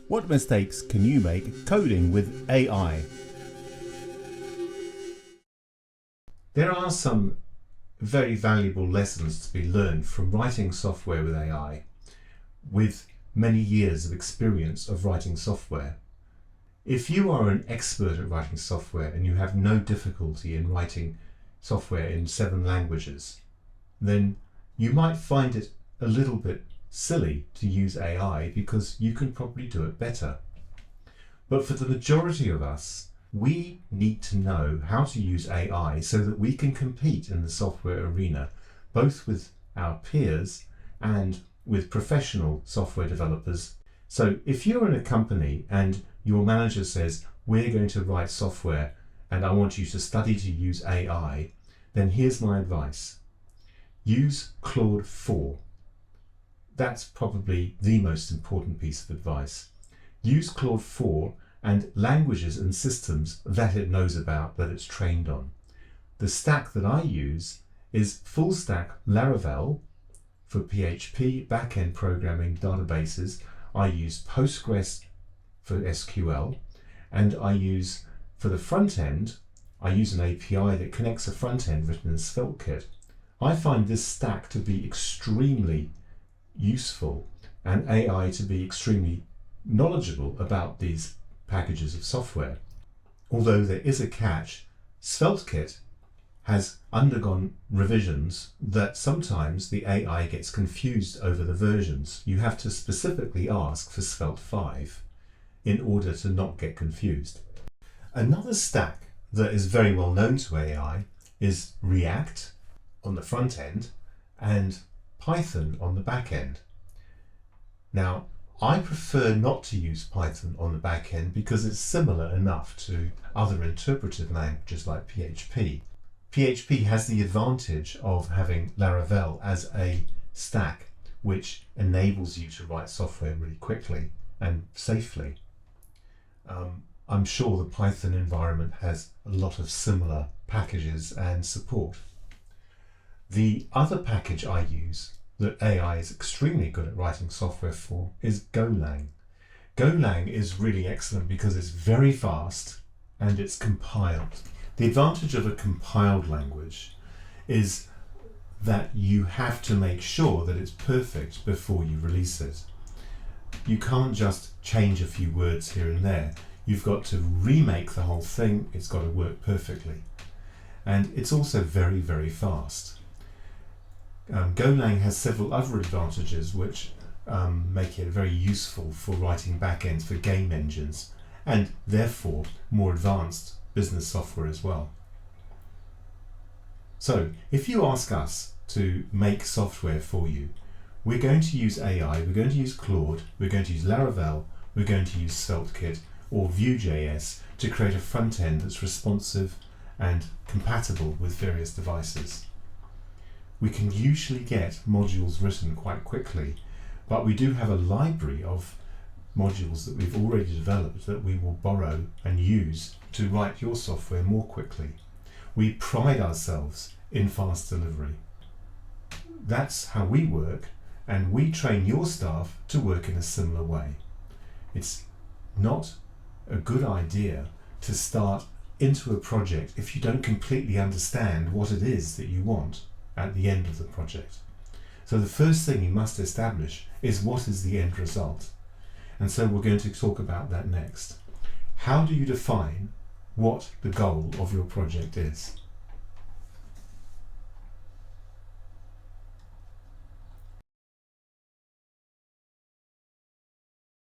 What mistakes can you make coding with AI? There are some very valuable lessons to be learned from writing software with AI, with many years of experience of writing software. If you are an expert at writing software and you have no difficulty in writing software in 7 languages, then you might find it a little bit silly to use AI because you can probably do it better. But for the majority of us, we need to know how to use AI so that we can compete in the software arena, both with our peers and with professional software developers. So if you're in a company and your manager says, we're going to write software and I want you to study to use AI, then here's my advice. Use Claude 4. That's probably the most important piece of advice. Use Claude 4 and languages and systems that it knows about, that it's trained on. The stack that I use is full stack Laravel for PHP, backend programming, databases. I use Postgres for SQL, and I use, for the front end, I use an API that connects a front end written in SvelteKit. I find this stack to be extremely useful and AI to be extremely knowledgeable about these packages of software. Although there is a catch, SvelteKit has undergone revisions that sometimes the AI gets confused over the versions. You have to specifically ask for Svelte 5 in order to not get confused. Another stack that is very well known to AI is React on the front end and Python on the back end. Now, I prefer not to use Python on the back end because it's similar enough to other interpretive languages like PHP. PHP has the advantage of having Laravel as a stack which enables you to write software really quickly and safely. I'm sure the Python environment has a lot of similar packages and support. The other package I use that AI is extremely good at writing software for is Golang. Golang is really excellent because it's very fast and it's compiled. The advantage of a compiled language is that you have to make sure that it's perfect before you release it. You can't just change a few words here and there. You've got to remake the whole thing. It's got to work perfectly. And it's also very, very fast. Golang has several other advantages which make it very useful for writing backends for game engines and therefore more advanced business software as well. So if you ask us to make software for you, we're going to use AI, we're going to use Claude, we're going to use Laravel, we're going to use SvelteKit or Vue.js to create a front end that's responsive and compatible with various devices. We can usually get modules written quite quickly, but we do have a library of modules that we've already developed that we will borrow and use to write your software more quickly. We pride ourselves in fast delivery. That's how we work, and we train your staff to work in a similar way. It's not a good idea to start into a project if you don't completely understand what it is that you want at the end of the project. So the first thing you must establish is what is the end result. And so we're going to talk about that next. How do you define what the goal of your project is?